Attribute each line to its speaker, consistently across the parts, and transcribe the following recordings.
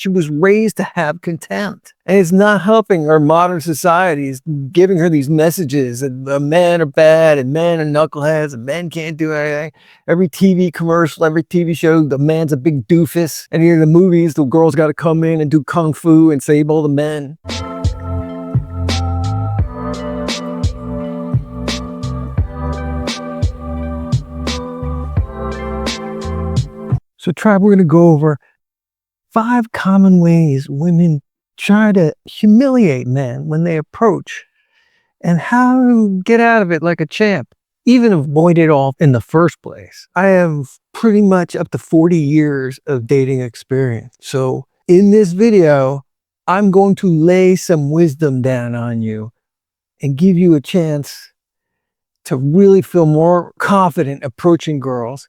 Speaker 1: She was raised to have contempt. And it's not helping our modern society. Is giving her these messages that men are bad and men are knuckleheads and men can't do anything. Every TV commercial, every TV show, the man's a big doofus. And in the movies, the girl's got to come in and do kung fu and save all the men. So tribe, we're going to go over 5 common ways women try to humiliate men when they approach, and how to get out of it like a champ, even avoid it all in the first place. I have pretty much up to 40 years of dating experience. So in this video, I'm going to lay some wisdom down on you and give you a chance to really feel more confident approaching girls,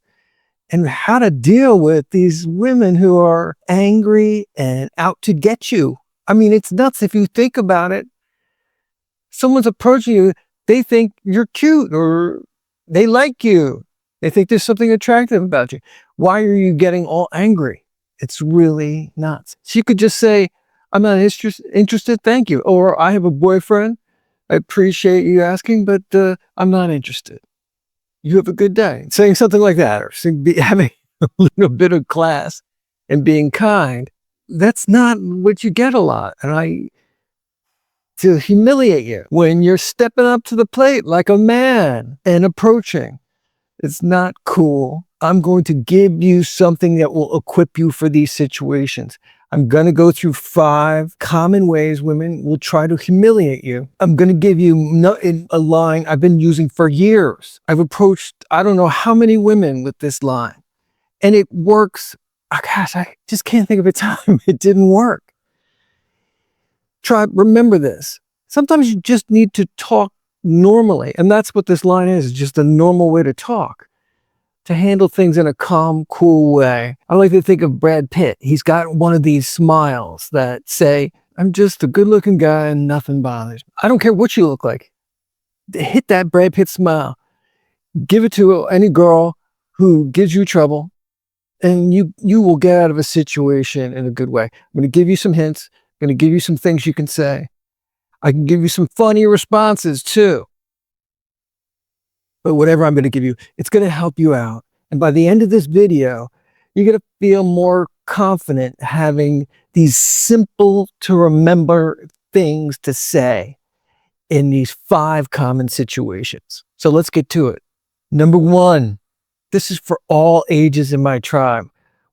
Speaker 1: and how to deal with these women who are angry and out to get you. I mean, it's nuts if you think about it. Someone's approaching you, they think you're cute or they like you. They think there's something attractive about you. Why are you getting all angry? It's really nuts. So you could just say, I'm not interested, thank you. Or I have a boyfriend. I appreciate you asking, but I'm not interested. You have a good day. Saying something like that, or having a little bit of class and being kind. That's not what you get a lot. And to humiliate you when you're stepping up to the plate like a man and approaching, it's not cool. I'm going to give you something that will equip you for these situations. I'm going to go through 5 common ways women will try to humiliate you. I'm going to give you a line I've been using for years. I've approached, I don't know how many women with this line, and it works. Oh, gosh, I just can't think of a time it didn't work. Remember this. Sometimes you just need to talk normally, and that's what this line is, just a normal way to talk, to handle things in a calm, cool way. I like to think of Brad Pitt. He's got one of these smiles that say, I'm just a good-looking guy and nothing bothers me. I don't care what you look like. Hit that Brad Pitt smile. Give it to any girl who gives you trouble, and you will get out of a situation in a good way. I'm going to give you some hints. I'm going to give you some things you can say. I can give you some funny responses too. But whatever I'm going to give you, it's going to help you out. And by the end of this video, you're going to feel more confident having these simple to remember things to say in these 5 common situations. So let's get to it. Number 1, this is for all ages in my tribe.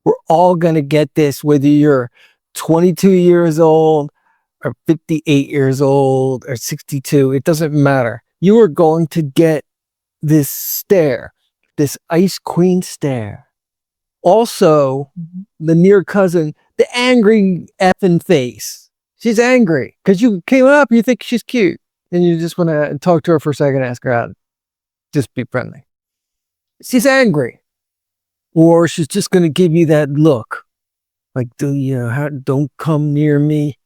Speaker 1: We're all going to get this, whether you're 22 years old or 58 years old or 62. It doesn't matter. You are going to get this stare, this ice queen stare. Also, the near cousin, the angry effing face. She's angry because you came up, you think she's cute, and you just want to talk to her for a second, ask her out. Just be friendly. She's angry. Or she's just going to give you that look. Like, don't come near me.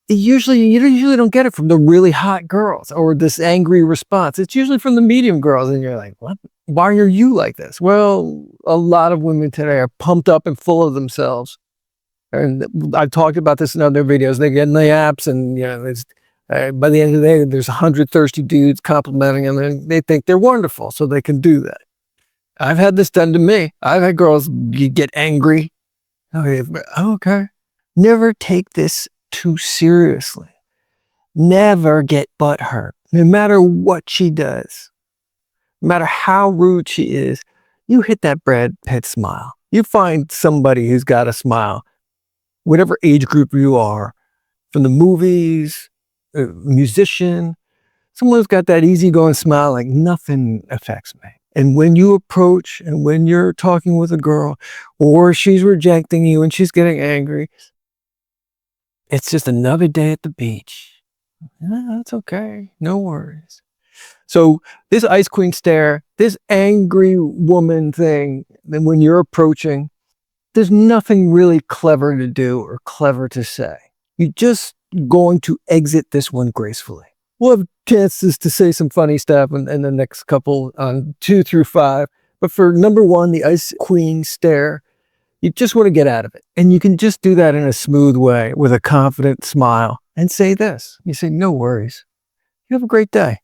Speaker 1: You usually don't get it from the really hot girls or this angry response. It's usually from the medium girls, and you're like, what? Why are you like this? Well, a lot of women today are pumped up and full of themselves. And I've talked about this in other videos. They get in the apps, and by the end of the day, there's 100 thirsty dudes complimenting them, and they think they're wonderful, so they can do that. I've had this done to me. I've had girls get angry. Okay. Never take this too seriously. Never get butthurt. No matter what she does, no matter how rude she is, you hit that Brad Pitt smile. You find somebody who's got a smile, whatever age group you are, from the movies, a musician, someone who's got that easygoing smile like nothing affects me. And when you approach and when you're talking with a girl or she's rejecting you and she's getting angry, it's just another day at the beach. That's okay. No worries. So this ice queen stare, this angry woman thing, then when you're approaching, there's nothing really clever to do or clever to say. You're just going to exit this one gracefully. We'll have chances to say some funny stuff in the next couple on 2 through 5. But for number 1, the ice queen stare, You just want to get out of it. And you can just do that in a smooth way with a confident smile and say this. You say, no worries. You have a great day.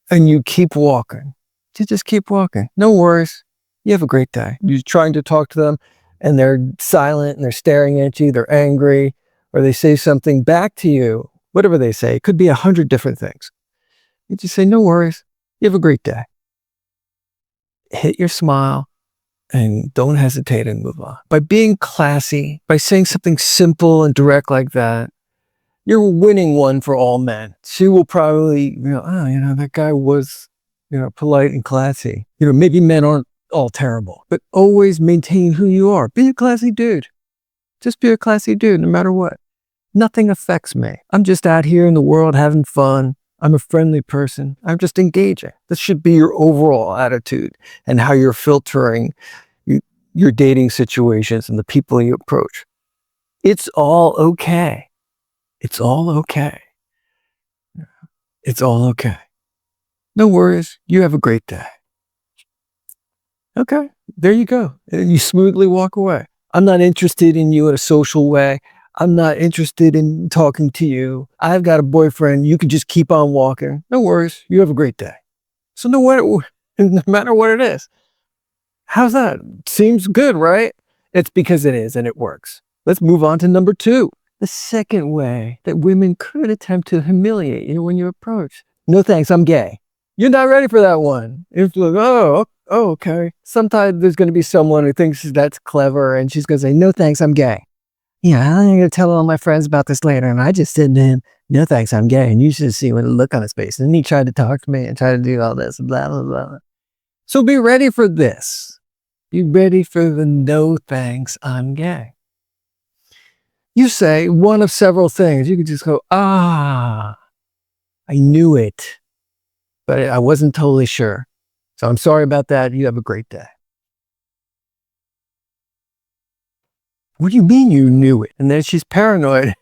Speaker 1: And you keep walking. You just keep walking. No worries. You have a great day. You're trying to talk to them and they're silent and they're staring at you. They're angry or they say something back to you. Whatever they say, it could be 100 different things. You just say, no worries. You have a great day. Hit your smile and don't hesitate and move on. By being classy, by saying something simple and direct like that, you're winning one for all men. She will probably, that guy was, polite and classy. Maybe men aren't all terrible, but always maintain who you are. Be a classy dude. Just be a classy dude no matter what. Nothing affects me. I'm just out here in the world having fun. I'm a friendly person. I'm just engaging. This should be your overall attitude and how you're filtering your dating situations and the people you approach. It's all okay. It's all okay. It's all okay. No worries. You have a great day. Okay, there you go. And you smoothly walk away. I'm not interested in you in a social way. I'm not interested in talking to you. I've got a boyfriend. You can just keep on walking. No worries. You have a great day. So no matter what it is. How's that? Seems good, right? It's because it is and it works. Let's move on to number 2. The second way that women could attempt to humiliate you when you approach. No thanks, I'm gay. You're not ready for that one. It's like, oh, okay. Sometimes there's going to be someone who thinks that's clever and she's going to say, no thanks, I'm gay. Yeah, I'm going to tell all my friends about this later. And I just said to him, no thanks, I'm gay. And you should see when the look on his face. And then he tried to talk to me and try to do all this, blah, blah, blah. So be ready for this. Be ready for the no thanks, I'm gay. You say one of several things. You could just go, I knew it, but I wasn't totally sure. So I'm sorry about that. You have a great day. What do you mean you knew it? And then she's paranoid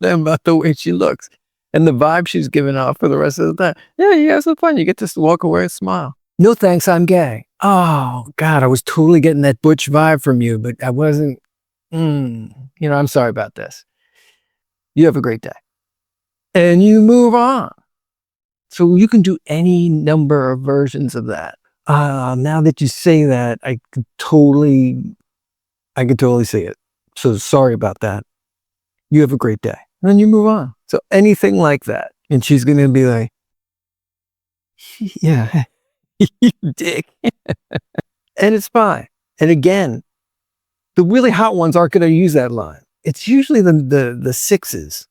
Speaker 1: about the way she looks and the vibe she's giving off for the rest of the time. Yeah, you have some fun. You get to walk away and smile. No thanks, I'm gay. Oh, God, I was totally getting that butch vibe from you, but I wasn't. I'm sorry about this. You have a great day. And you move on. So you can do any number of versions of that. Now that you say that, I can totally see it. So sorry about that. You have a great day. And then you move on. So anything like that. And she's going to be like, yeah, you dick. And it's fine. And again, the really hot ones aren't going to use that line. It's usually the 6s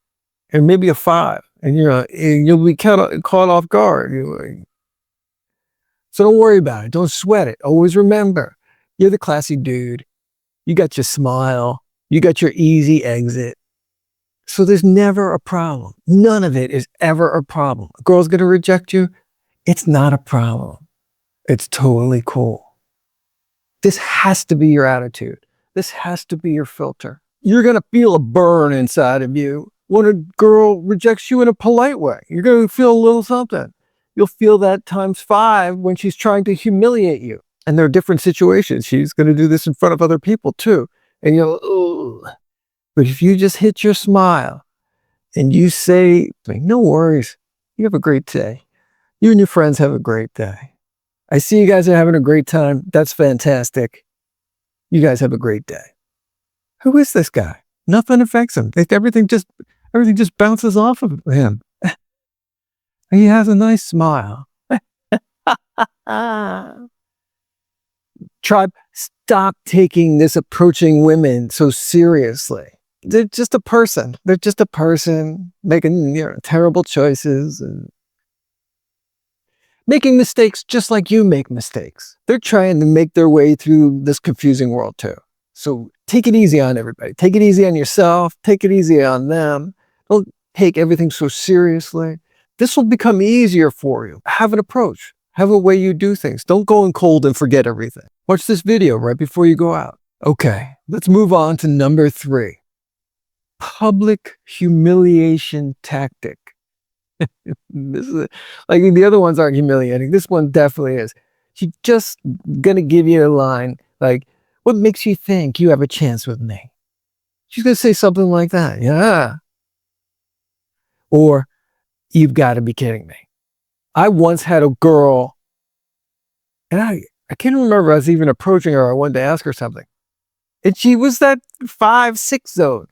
Speaker 1: and maybe a 5. And you'll be caught off guard. So don't worry about it. Don't sweat it. Always remember, you're the classy dude. You got your smile. You got your easy exit. So there's never a problem. None of it is ever a problem. A girl's going to reject you. It's not a problem. It's totally cool. This has to be your attitude. This has to be your filter. You're going to feel a burn inside of you when a girl rejects you in a polite way. You're going to feel a little something. You'll feel that times 5 when she's trying to humiliate you. And there are different situations. She's going to do this in front of other people too. And you'll, ooh. But if you just hit your smile and you say, no worries, you have a great day. You and your friends have a great day. I see you guys are having a great time. That's fantastic. You guys have a great day. Who is this guy? Nothing affects him. Everything just bounces off of him. He has a nice smile. Tribe, stop taking this approaching women so seriously. They're just a person. They're just a person making terrible choices and making mistakes just like you make mistakes. They're trying to make their way through this confusing world too. So take it easy on everybody. Take it easy on yourself. Take it easy on them. Don't take everything so seriously. This will become easier for you. Have an approach. Have a way you do things. Don't go in cold and forget everything. Watch this video right before you go out. Okay, let's move on to number 3. Public humiliation tactic. This is like the other ones aren't humiliating. This one definitely is. She's just gonna give you a line like, What makes you think you have a chance with me? She's going to say something like that. Yeah. Or, you've got to be kidding me. I once had a girl, and I can't remember I was even approaching her. I wanted to ask her something. And she was that 5'6" zone.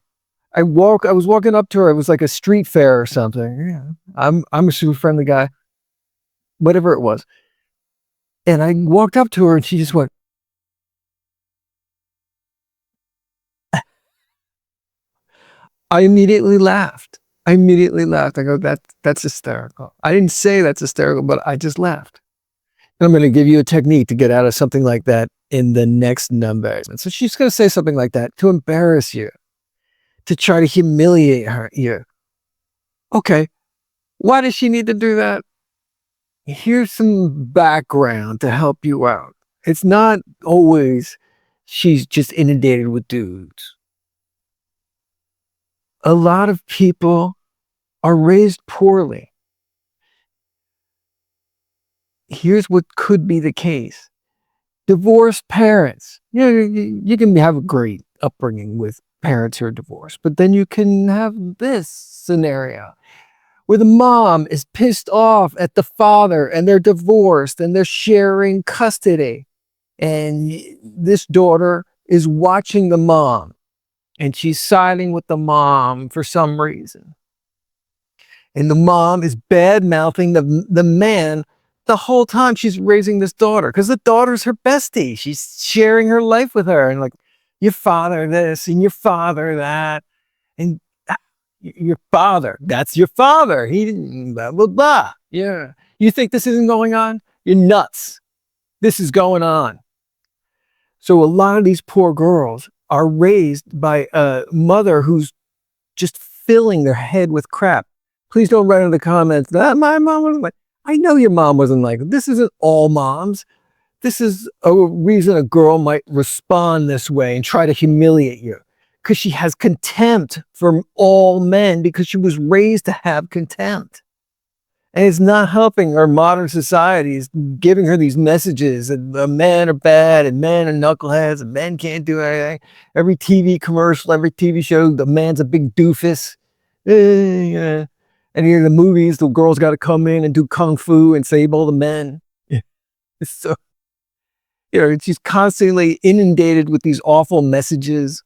Speaker 1: I was walking up to her. It was like a street fair or something. Yeah. I'm a super friendly guy, whatever it was. And I walked up to her and she just went, I immediately laughed. I go, that's hysterical. I didn't say that's hysterical, but I just laughed. And I'm going to give you a technique to get out of something like that in the next number. And so she's going to say something like that to embarrass you, to try to humiliate you. Okay. Why does she need to do that? Here's some background to help you out. It's not always she's just inundated with dudes. A lot of people are raised poorly. Here's what could be the case. Divorced parents. You can have a great upbringing with parents who are divorced, but then you can have this scenario where the mom is pissed off at the father and they're divorced and they're sharing custody. And this daughter is watching the mom and she's siding with the mom for some reason. And the mom is bad-mouthing the man the whole time she's raising this daughter, because the daughter's her bestie. She's sharing her life with her and like, your father this and your father that. And your father, that's your father. He didn't, blah, blah, blah. Yeah. You think this isn't going on? You're nuts. This is going on. So a lot of these poor girls are raised by a mother who's just filling their head with crap. Please don't write in the comments that my mom wasn't like, I know your mom wasn't like, this isn't all moms. This is a reason a girl might respond this way and try to humiliate you, because she has contempt for all men because she was raised to have contempt. And it's not helping our modern society. Is giving her these messages that men are bad and men are knuckleheads and men can't do anything. Every TV commercial, every TV show, the man's a big doofus. Yeah. And in the movies, the girl's got to come in and do kung fu and save all the men. Yeah. So, she's constantly inundated with these awful messages.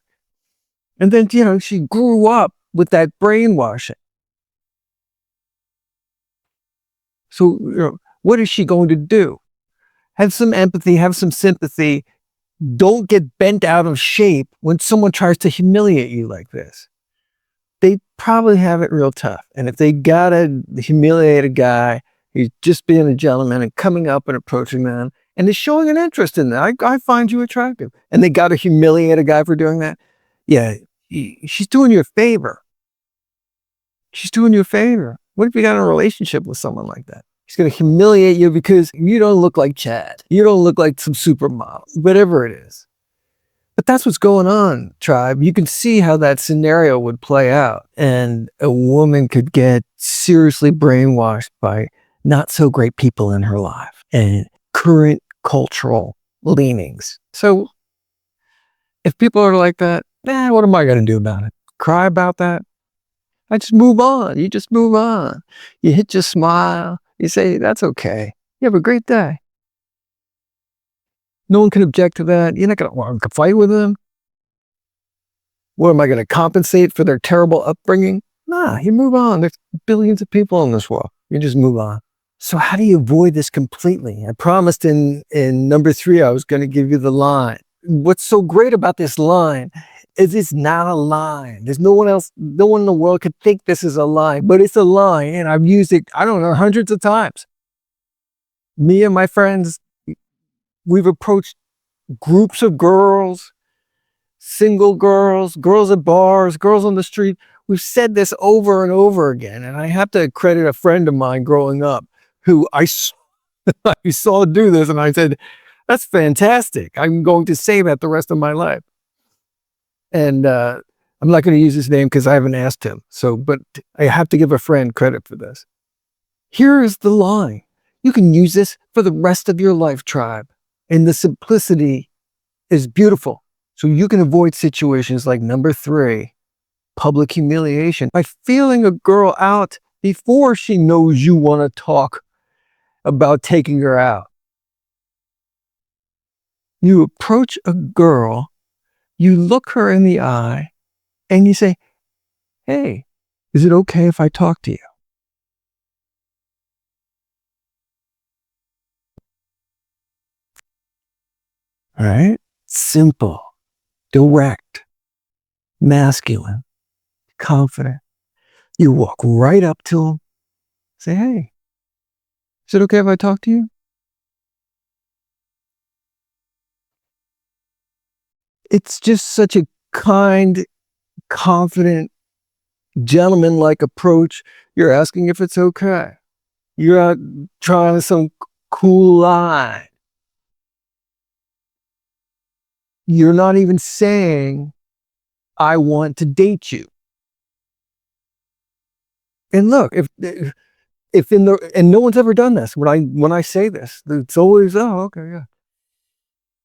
Speaker 1: And then, she grew up with that brainwashing. So, what is she going to do? Have some empathy, have some sympathy. Don't get bent out of shape when someone tries to humiliate you like this. They probably have it real tough. And if they gotta humiliate a guy who's just being a gentleman and coming up and approaching them and is showing an interest in that, I find you attractive, and they gotta humiliate a guy for doing that, yeah, she's doing you a favor. She's doing you a favor. What if you got in a relationship with someone like that? He's going to humiliate you because you don't look like Chad. You don't look like some supermodel, whatever it is. But that's what's going on, tribe. You can see how that scenario would play out. And a woman could get seriously brainwashed by not so great people in her life and current cultural leanings. So if people are like that, what am I going to do about it? Cry about that? I just move on. You just move on. You hit your smile. You say, that's okay. You have a great day. No one can object to that. You're not going to want to fight with them. What, am I going to compensate for their terrible upbringing? Nah, you move on. There's billions of people in this world. You just move on. So how do you avoid this completely? I promised in number 3, I was going to give you the line. What's so great about this line is it's not a line. There's no one in the world could think this is a line, but it's a line. And I've used it, I don't know, hundreds of times. Me and my friends, we've approached groups of girls, single girls, girls at bars, girls on the street. We've said this over and over again. And I have to credit a friend of mine growing up who I saw do this. And I said, that's fantastic. I'm going to say that the rest of my life. And I'm not going to use his name because I haven't asked him. But I have to give a friend credit for this. Here is the line. You can use this for the rest of your life, tribe. In the simplicity is beautiful. So you can avoid situations like number 3, public humiliation, by feeling a girl out before she knows you want to talk about taking her out. You approach a girl, you look her in the eye, and you say, "Hey, is it okay if I talk to you?" All right? Simple, direct, masculine, confident. You walk right up to him, say, "Hey, is it okay if I talk to you?" It's just such a kind, confident, gentleman-like approach. You're asking if it's okay. You're not trying some cool line. You're not even saying, "I want to date you." And look, if in the and no one's ever done this. When I say this, it's always, "Oh, okay, yeah."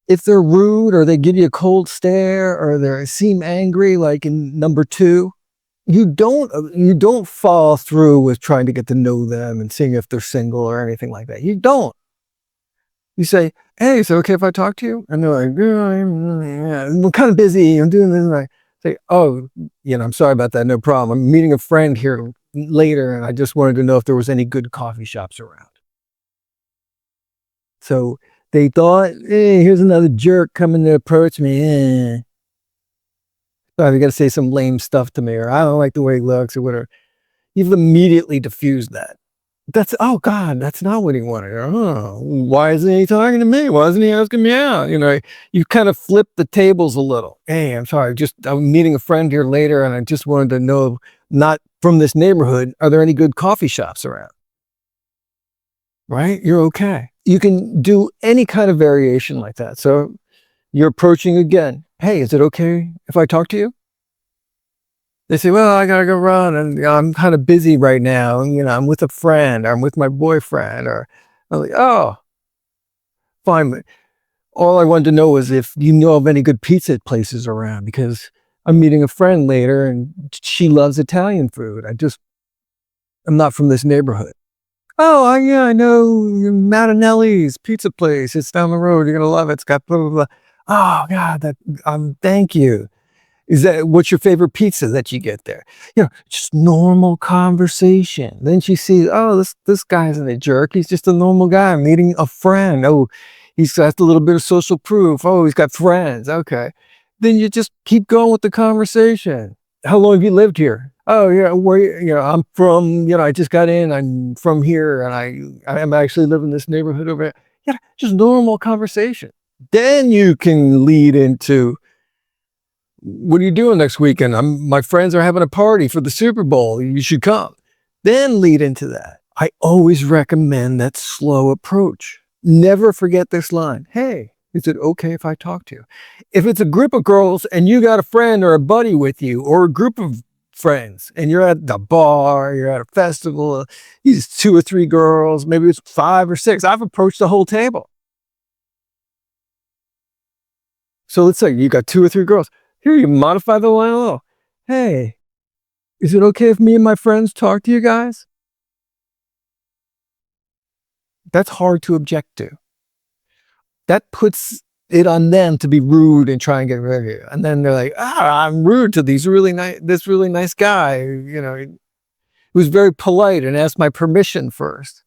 Speaker 1: If they're rude or they give you a cold stare or they seem angry, like in number 2, you don't follow through with trying to get to know them and seeing if they're single or anything like that. You don't. You say, "Hey, is it okay if I talk to you?" And they're like, "Yeah, I'm kind of busy. I'm doing this." And I say, "Oh, I'm sorry about that. No problem. I'm meeting a friend here later, and I just wanted to know if there was any good coffee shops around." So they thought, "Hey, here's another jerk coming to approach me. Probably got to say some lame stuff to me, or I don't like the way he looks, or whatever." You've immediately diffused that. Oh God, that's not what he wanted. Oh, why isn't he talking to me? Why isn't he asking me out? You kind of flip the tables a little. "Hey, I'm sorry. I'm meeting a friend here later, and I just wanted to know, not from this neighborhood, are there any good coffee shops around?" Right? You're okay. You can do any kind of variation like that. So you're approaching again. "Hey, is it okay if I talk to you?" They say, "Well, I gotta go run, and I'm kind of busy right now. And, I'm with a friend, or I'm with my boyfriend." Or I'm like, "Oh, fine. But all I wanted to know was if you know of any good pizza places around, because I'm meeting a friend later, and she loves Italian food. I'm not from this neighborhood." "Oh, yeah, I know Marinelli's pizza place. It's down the road. You're gonna love it. It's got blah blah blah." "Oh God, thank you. What's your favorite pizza that you get there?" Just normal conversation. Then she sees, "Oh, this guy isn't a jerk. He's just a normal guy. I'm meeting a friend. Oh, he's got a little bit of social proof. Oh, he's got friends. Okay." Then you just keep going with the conversation. "How long have you lived here?" "Oh, yeah, I'm from, I just got in. I'm from here, and I'm actually living in this neighborhood over here." Just normal conversation. Then you can lead into, "What are you doing next weekend?" My friends are having a party for the Super Bowl. You should come." Then lead into that. I always recommend that slow approach. Never forget this line. "Hey, is it okay if I talk to you?" If it's a group of girls and you got a friend or a buddy with you, or a group of friends, and you're at the bar, you're at a festival, these 2 or 3 girls, maybe it's 5 or 6. I've approached the whole table. So let's say you got 2 or 3 girls. Here, you modify the line a little. "Hey, is it okay if me and my friends talk to you guys?" That's hard to object to. That puts it on them to be rude and try and get rid of you. And then they're like, I'm rude to this really nice guy, who's very polite and asked my permission first.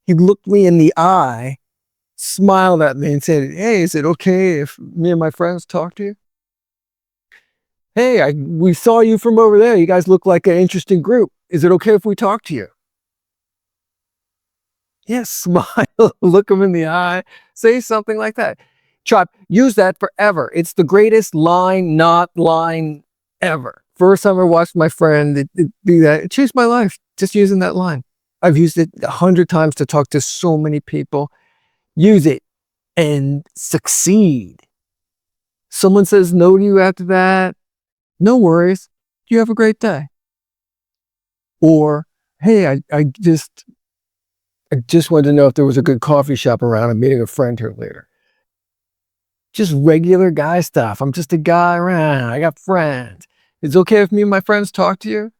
Speaker 1: He looked me in the eye, smiled at me, and said, "Hey, is it okay if me and my friends talk to you?" "Hey, we saw you from over there. You guys look like an interesting group. Is it okay if we talk to you?" Yes, smile, look them in the eye, say something like that. Use that forever. It's the greatest line, not line ever. First time I watched my friend do that, it changed my life, just using that line. I've used it 100 times to talk to so many people. Use it and succeed. Someone says no to you after that, no worries. You have a great day. Or, "Hey, I just wanted to know if there was a good coffee shop around. I'm meeting a friend here later." Just regular guy stuff. I'm just a guy around. I got friends. It's okay if me and my friends talk to you?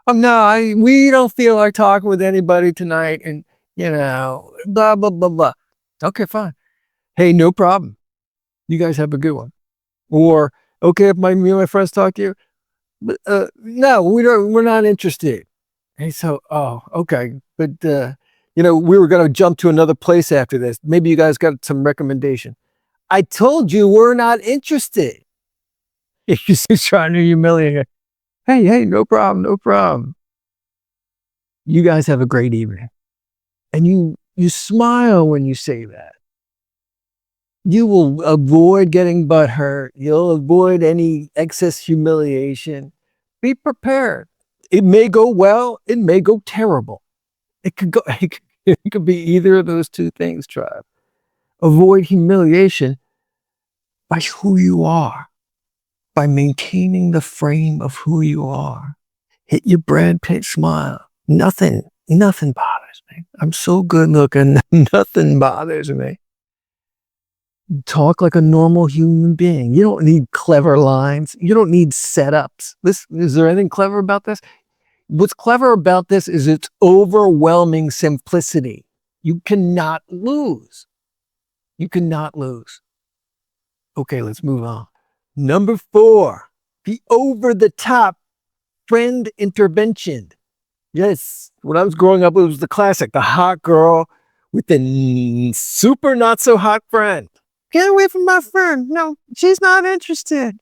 Speaker 1: Oh no, we don't feel like talking with anybody tonight, and blah blah blah blah. Okay, fine. Hey, no problem. You guys have a good one. Or okay, if me and my friends talk to you, but no, we're not interested. Hey, so okay, but we were gonna jump to another place after this. Maybe you guys got some recommendation. I told you we're not interested. He's trying to humiliate her. Hey, no problem, no problem. You guys have a great evening. And you smile when you say that. You will avoid getting butthurt. You'll avoid any excess humiliation. Be prepared. It may go well. It may go terrible. It could go. It could be either of those two things, tribe. Avoid humiliation by who you are, by maintaining the frame of who you are. Hit your Brad Pitt smile. Nothing bothers me. I'm so good looking. Nothing bothers me. Talk like a normal human being. You don't need clever lines. You don't need setups. Is there anything clever about this? What's clever about this is its overwhelming simplicity. You cannot lose. You cannot lose. Okay, let's move on. Number 4, the over-the-top friend intervention. Yes, when I was growing up, it was the classic, the hot girl with the super not so hot friend. Get away from my friend. No, she's not interested.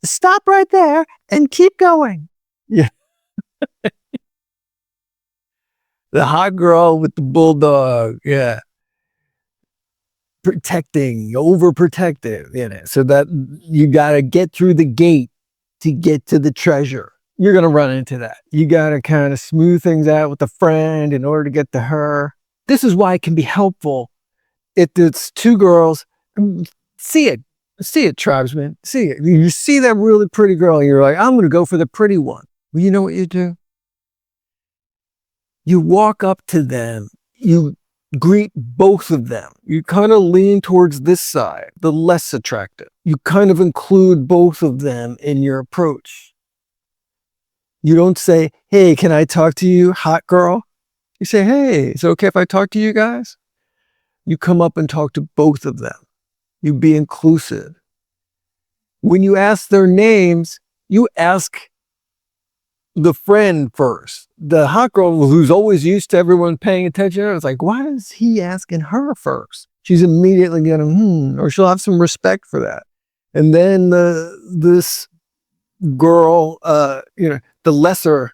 Speaker 1: Stop right there and keep going. Yeah. The hot girl with the bulldog. Yeah. Protecting, overprotective, so that you got to get through the gate to get to the treasure. You're going to run into that. You got to kind of smooth things out with a friend in order to get to her. This is why it can be helpful if it's two girls. See it, tribesman. See it. You see that really pretty girl, and you're like, I'm going to go for the pretty one. Well, you know what you do? You walk up to them. You greet both of them. You kind of lean towards this side, the less attractive. You kind of include both of them in your approach. You don't say, hey, can I talk to you, hot girl? You say, hey, is it okay if I talk to you guys? You come up and talk to both of them. You be inclusive. When you ask their names, you ask the friend first. The hot girl who's always used to everyone paying attention to her is like, why is he asking her first? She's immediately gonna, or she'll have some respect for that. And then this girl, the lesser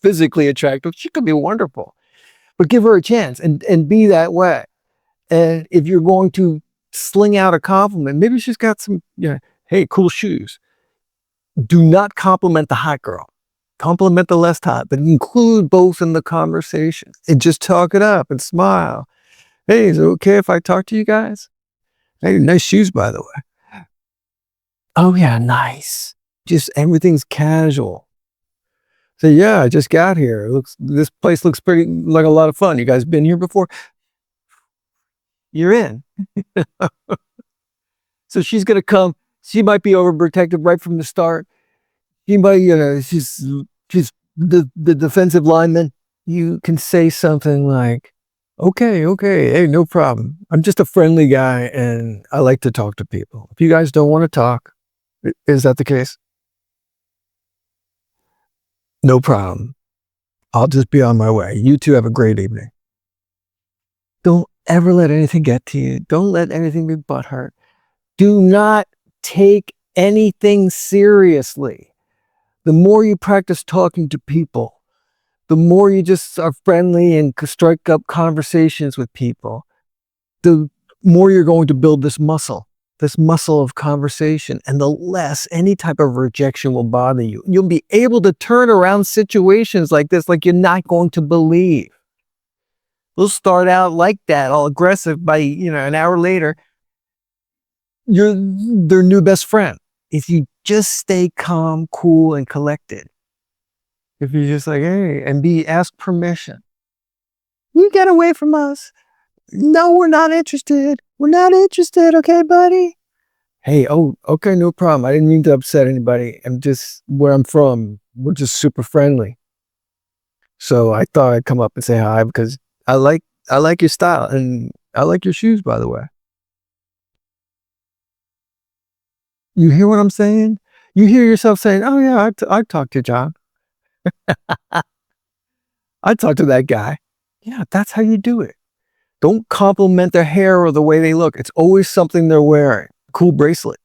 Speaker 1: physically attractive, she could be wonderful, but give her a chance and be that way. And if you're going to sling out a compliment, maybe she's got some, hey, cool shoes. Do not compliment the hot girl. Compliment the less hot, but include both in the conversation and just talk it up and smile. Hey, is it okay if I talk to you guys? Hey, nice shoes, by the way. Oh yeah, nice. Just everything's casual. So yeah, I just got here. This place looks like a lot of fun. You guys been here before? You're in. So she's gonna come. She might be overprotective right from the start. She might, she's the defensive lineman. You can say something like, okay, hey, no problem. I'm just a friendly guy and I like to talk to people. If you guys don't want to talk, is that the case? No problem. I'll just be on my way. You two have a great evening. Don't ever let anything get to you. Don't let anything be butthurt. Do not take anything seriously. The more you practice talking to people, the more you just are friendly and strike up conversations with people, the more you're going to build this muscle of conversation, and the less any type of rejection will bother you. You'll be able to turn around situations like this like you're not going to believe. They'll start out like that, all aggressive. By an hour later, you're their new best friend. If you just stay calm, cool, and collected. If you're just like, hey, and ask permission. You get away from us. No, we're not interested. We're not interested, okay, buddy? Hey, oh, okay, no problem. I didn't mean to upset anybody. I'm just where I'm from. We're just super friendly. So I thought I'd come up and say hi because I like I like your style and I like your shoes, by the way. You hear what I'm saying? You hear yourself saying, "Oh yeah, I'd talk to John. I'd talk to that guy." Yeah, that's how you do it. Don't compliment their hair or the way they look. It's always something they're wearing. Cool bracelet.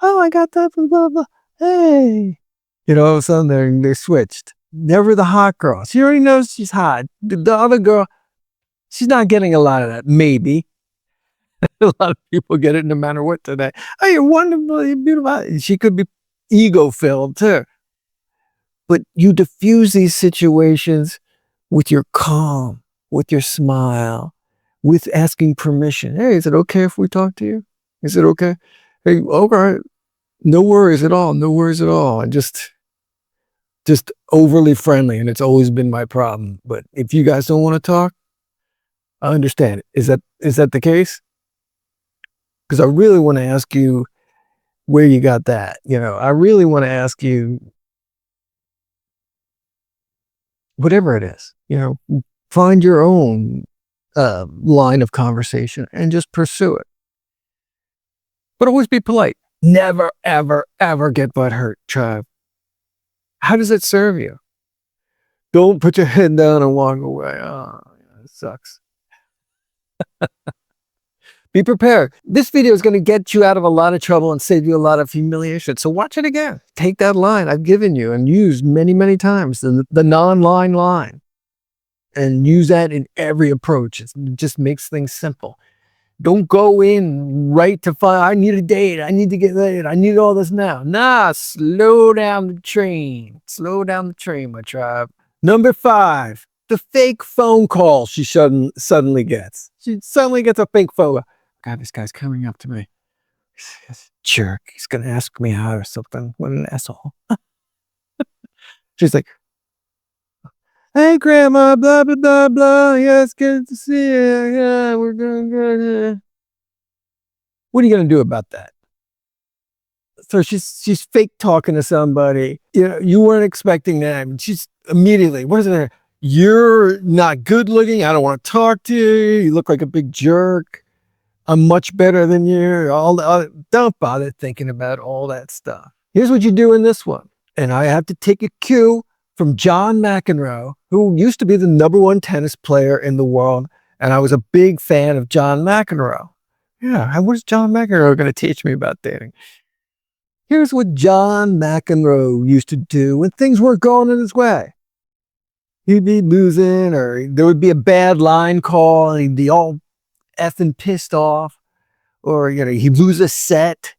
Speaker 1: Oh, I got that from blah blah. Hey, all of a sudden they're switched. Never the hot girl. She already knows she's hot. The other girl, she's not getting a lot of that. Maybe a lot of people get it no matter what today. Oh, you're wonderful, you're beautiful. She could be ego filled too. But you diffuse these situations with your calm, with your smile, with asking permission. Hey, is it okay if we talk to you? Is it okay? Hey, okay. No worries at all. No worries at all. And just overly friendly. And it's always been my problem. But if you guys don't want to talk, I understand. Is that the case? Because I really want to ask you where you got that. I really want to ask you whatever it is. Find your own line of conversation and just pursue it. But always be polite. Never, ever, ever get butt hurt, tribe. How does it serve you? Don't put your head down and walk away. Oh, yeah, it sucks. Be prepared. This video is going to get you out of a lot of trouble and save you a lot of humiliation. So watch it again. Take that line I've given you and use many, many times, the non-line line. And use that in every approach. It just makes things simple. Don't go in right to find, I need a date. I need to get laid. I need all this now. Nah, slow down the train. Slow down the train, my tribe. Number 5, the fake phone call she suddenly gets. She suddenly gets a fake phone call. God, this guy's coming up to me. He's a jerk. He's going to ask me out or something. What an asshole. She's like, hey, grandma, blah, blah, blah, blah. Yeah, it's good to see you. Yeah, we're doing good. What are you going to do about that? So she's fake talking to somebody. You weren't expecting that. She's immediately, what is it? You're not good looking. I don't want to talk to you. You look like a big jerk. I'm much better than you. Don't bother thinking about all that stuff. Here's what you do in this one. And I have to take a cue from John McEnroe, who used to be the #1 tennis player in the world. And I was a big fan of John McEnroe. Yeah, what is John McEnroe going to teach me about dating? Here's what John McEnroe used to do when things weren't going in his way. He'd be losing, or there would be a bad line call, and he'd be all effing pissed off, or he'd lose a set.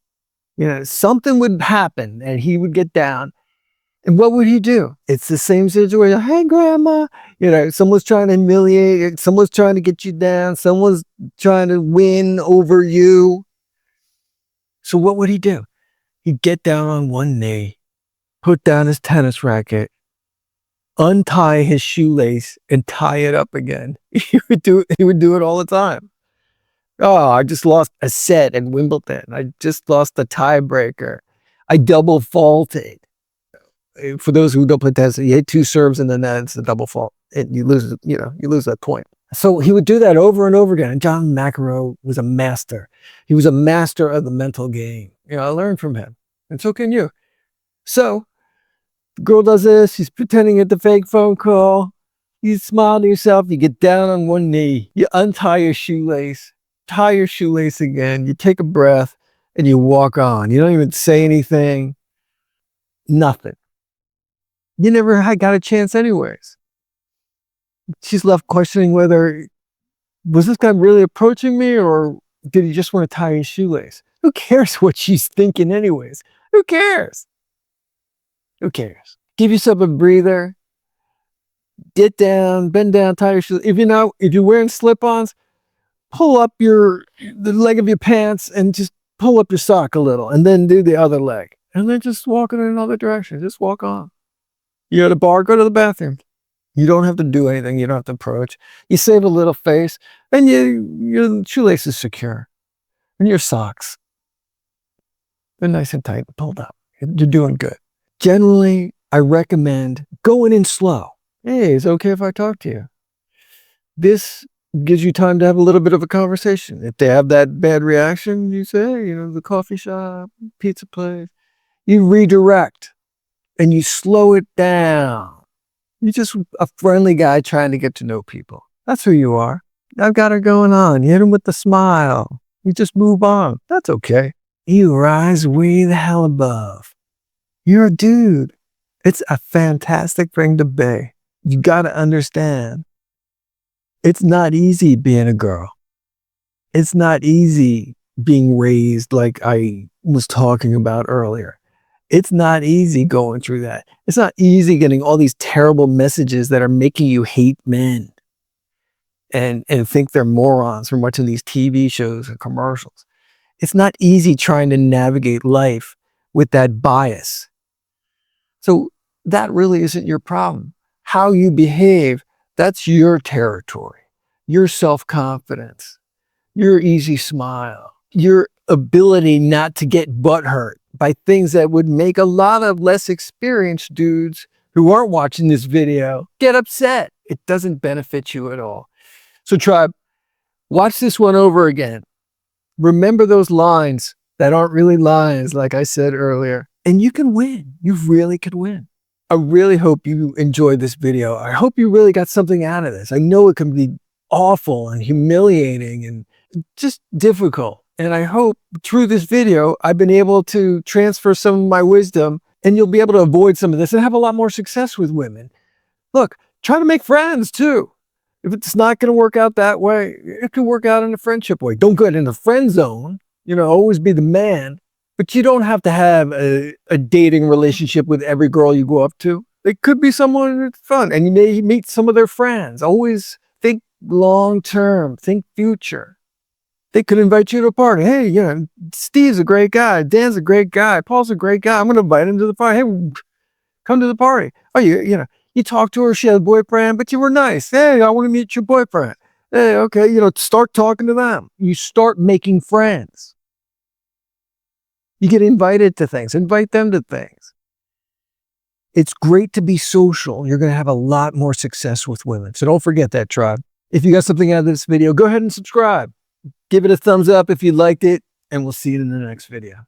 Speaker 1: Something would happen, and he would get down. And what would he do? It's the same situation. Hey, grandma. Someone's trying to humiliate you. Someone's trying to get you down. Someone's trying to win over you. So what would he do? He'd get down on one knee, put down his tennis racket, untie his shoelace, and tie it up again. He would do it all the time. Oh, I just lost a set at Wimbledon. I just lost a tiebreaker. I double faulted. For those who don't play tennis, you hit 2 serves and then it's a double fault. And you lose that point. So he would do that over and over again. And John McEnroe was a master. He was a master of the mental game. I learned from him. And so can you. So the girl does this. She's pretending at the fake phone call. You smile to yourself. You get down on one knee. You untie your shoelace. Tie your shoelace again. You take a breath and you walk on. You don't even say anything. Nothing. You never got a chance anyways. She's left questioning whether, was this guy really approaching me or did he just want to tie his shoelace? Who cares what she's thinking anyways? Who cares? Who cares? Give yourself a breather. Get down, bend down, tie your shoelace. If you're wearing slip-ons, pull up the leg of your pants and just pull up your sock a little and then do the other leg. And then just walk in another direction. Just walk on. You're at a bar, go to the bathroom. You don't have to do anything. You don't have to approach. You save a little face and your shoelace is secure. And your socks, they're nice and tight and pulled up. You're doing good. Generally, I recommend going in slow. Hey, is it okay if I talk to you? This gives you time to have a little bit of a conversation. If they have that bad reaction, you say, hey, the coffee shop, pizza place, you redirect and you slow it down. You're just a friendly guy trying to get to know people. That's who you are. I've got it going on. You hit them with the smile. You just move on. That's okay. You rise way the hell above. You're a dude. It's a fantastic thing to be. You got to understand. It's not easy being a girl. It's not easy being raised like I was talking about earlier. It's not easy going through that. It's not easy getting all these terrible messages that are making you hate men and think they're morons from watching these TV shows and commercials. It's not easy trying to navigate life with that bias. So that really isn't your problem. How you behave, that's your territory, your self-confidence, your easy smile, your ability not to get butthurt by things that would make a lot of less experienced dudes who aren't watching this video get upset. It doesn't benefit you at all. So tribe, watch this one over again. Remember those lines that aren't really lines, like I said earlier, and you can win. You really could win. I really hope you enjoyed this video. I hope you really got something out of this. I know it can be awful and humiliating and just difficult. And I hope through this video, I've been able to transfer some of my wisdom and you'll be able to avoid some of this and have a lot more success with women. Look, try to make friends too. If it's not going to work out that way, it can work out in a friendship way. Don't get in the friend zone, always be the man, but you don't have to have a dating relationship with every girl you go up to. It could be someone that's fun and you may meet some of their friends. Always think long-term, think future. They could invite you to a party. Hey, Steve's a great guy. Dan's a great guy. Paul's a great guy. I'm going to invite him to the party. Hey, come to the party. Oh, you talked to her, she had a boyfriend, but you were nice. Hey, I want to meet your boyfriend. Hey, okay, start talking to them. You start making friends. You get invited to things, invite them to things. It's great to be social. You're going to have a lot more success with women. So don't forget that, tribe. If you got something out of this video, go ahead and subscribe. Give it a thumbs up if you liked it, and we'll see you in the next video.